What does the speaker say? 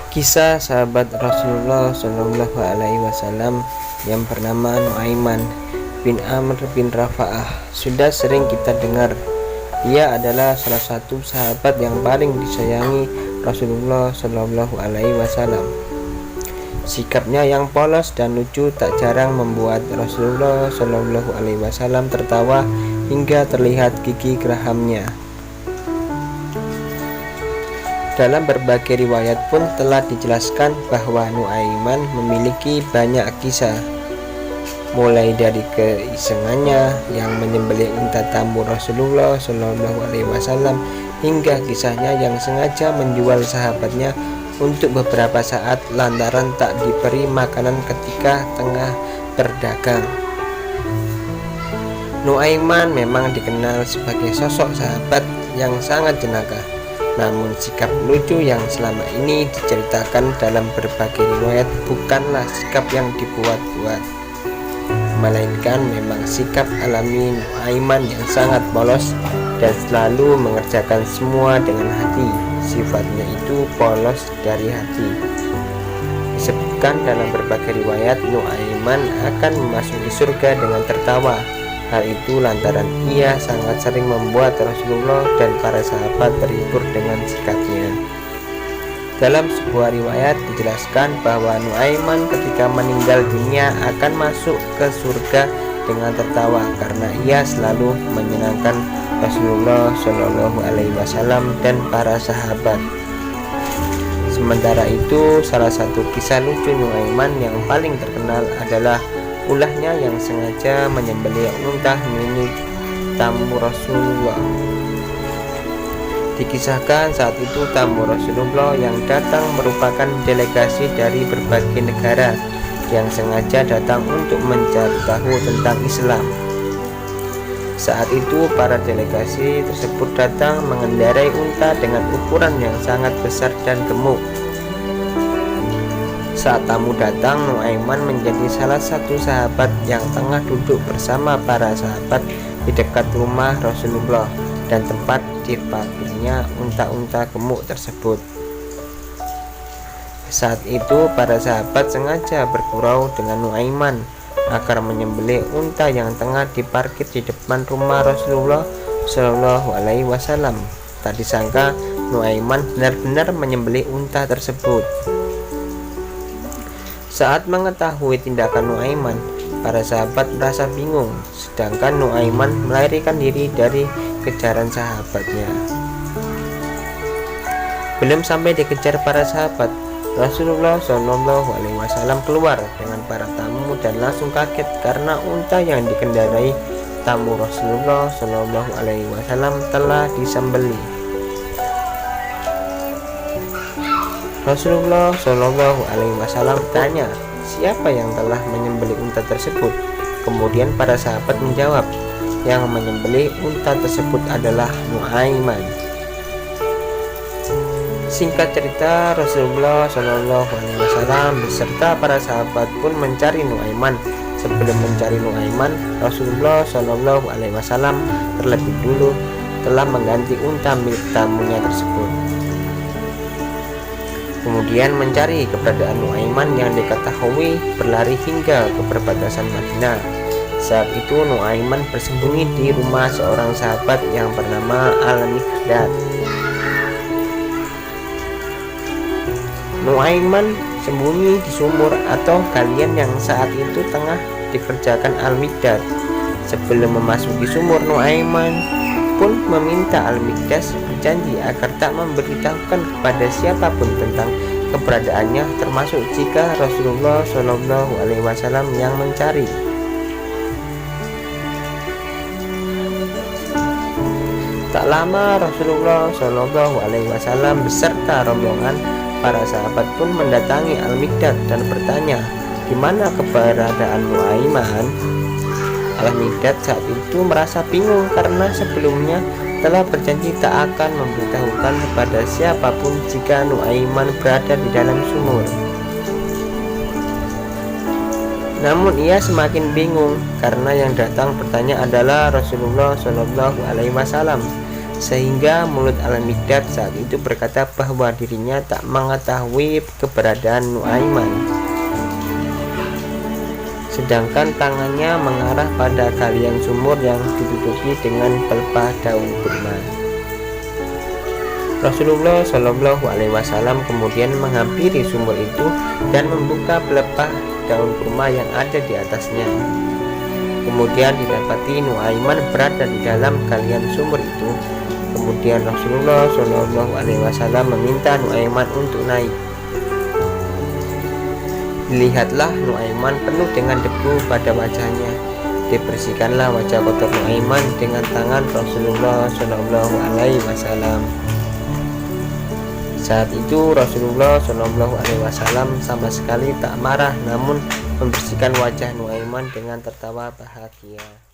Kisah sahabat Rasulullah Shallallahu Alaihi Wasallam yang bernama Nuaiman bin Amr bin Rafa'ah sudah sering kita dengar. Dia adalah salah satu sahabat yang paling disayangi Rasulullah Shallallahu Alaihi Wasallam. Sikapnya yang polos dan lucu tak jarang membuat Rasulullah Shallallahu Alaihi Wasallam tertawa hingga terlihat gigi gerahamnya. Dalam berbagai riwayat pun telah dijelaskan bahwa Nuaiman memiliki banyak kisah, mulai dari keisengannya yang menyembelih unta tamu Rasulullah Shallallahu Alaihi Wasallam hingga kisahnya yang sengaja menjual sahabatnya untuk beberapa saat lantaran tak diberi makanan ketika tengah berdagang. Nuaiman memang dikenal sebagai sosok sahabat yang sangat jenaka. Namun sikap lucu yang selama ini diceritakan dalam berbagai riwayat bukanlah sikap yang dibuat-buat, melainkan memang sikap alami Nuaiman yang sangat polos dan selalu mengerjakan semua dengan hati. Sifatnya itu polos dari hati. Disebutkan dalam berbagai riwayat Nuaiman akan memasuki surga dengan tertawa. Hal itu lantaran ia sangat sering membuat Rasulullah dan para sahabat terhibur dengan sikapnya. Dalam sebuah riwayat dijelaskan bahwa Nuaiman ketika meninggal dunia akan masuk ke surga dengan tertawa karena ia selalu menyenangkan Rasulullah Shallallahu Alaihi Wasallam dan para sahabat. Sementara itu, salah satu kisah lucu Nuaiman yang paling terkenal adalah ulahnya yang sengaja menyembelih unta milik tamu Rasulullah. Dikisahkan saat itu tamu Rasulullah yang datang merupakan delegasi dari berbagai negara yang sengaja datang untuk mencari tahu tentang Islam. Saat itu para delegasi tersebut datang mengendarai unta dengan ukuran yang sangat besar dan gemuk. Saat tamu datang, Nuaiman menjadi salah satu sahabat yang tengah duduk bersama para sahabat di dekat rumah Rasulullah dan tempat diparkirnya unta-unta gemuk tersebut. Saat itu para sahabat sengaja bergurau dengan Nuaiman agar menyembelih unta yang tengah diparkir di depan rumah Rasulullah Shallallahu Alaihi Wasallam. Tak disangka Nuaiman benar-benar menyembelih unta tersebut. Saat mengetahui tindakan Nuaiman, para sahabat merasa bingung, sedangkan Nuaiman melarikan diri dari kejaran sahabatnya. Belum sampai dikejar para sahabat, Rasulullah Shallallahu Alaihi Wasallam keluar dengan para tamu dan langsung kaget karena unta yang dikendarai tamu Rasulullah Shallallahu Alaihi Wasallam telah disembelih. Rasulullah Shallallahu Alaihi Wasallam tanya, siapa yang telah menyembelih unta tersebut? Kemudian para sahabat menjawab, yang menyembelih unta tersebut adalah Nuaiman. Singkat cerita, Rasulullah Shallallahu Alaihi Wasallam beserta para sahabat pun mencari Nuaiman. Sebelum mencari Nuaiman, Rasulullah Shallallahu Alaihi Wasallam terlebih dulu telah mengganti unta milik tamunya tersebut. Kemudian mencari keberadaan Nuaiman yang diketahui berlari hingga ke perbatasan Madinah. Saat itu Nuaiman bersembunyi di rumah seorang sahabat yang bernama Al-Miqdad. Nuaiman sembunyi di sumur atau galian yang saat itu tengah dikerjakan Al-Miqdad. Sebelum memasuki sumur, Nuaiman pun meminta Al-Miqdad berjanji agar tak memberitahukan kepada siapapun tentang keberadaannya, termasuk jika Rasulullah Shallallahu Alaihi Wasallam yang mencari. Tak lama Rasulullah Shallallahu Alaihi Wasallam beserta rombongan para sahabat pun mendatangi Al-Miqdad dan bertanya, di mana keberadaan Nuaiman? Al-Miqdad saat itu merasa bingung karena sebelumnya telah berjanji tak akan memberitahukan kepada siapapun jika Nuaiman berada di dalam sumur. Namun ia semakin bingung karena yang datang bertanya adalah Rasulullah Shallallahu Alaihi Wasallam. sehingga mulut Al-Miqdad saat itu berkata bahwa dirinya tak mengetahui keberadaan Nuaiman, sedangkan tangannya mengarah pada galian sumur yang ditutupi dengan pelepah daun kurma. Rasulullah Shallallahu Alaihi Wasallam kemudian menghampiri sumur itu dan membuka pelepah daun kurma yang ada di atasnya. Kemudian didapati Nuaiman berada di dalam galian sumur itu. Kemudian Rasulullah Shallallahu Alaihi Wasallam meminta Nuaiman untuk naik. Lihatlah Nuaiman penuh dengan debu pada wajahnya. Dibersihkanlah wajah kotor Nuaiman dengan tangan Rasulullah Shallallahu Alaihi Wasallam. Saat itu Rasulullah Shallallahu Alaihi Wasallam sama sekali tak marah, namun membersihkan wajah Nuaiman dengan tertawa bahagia.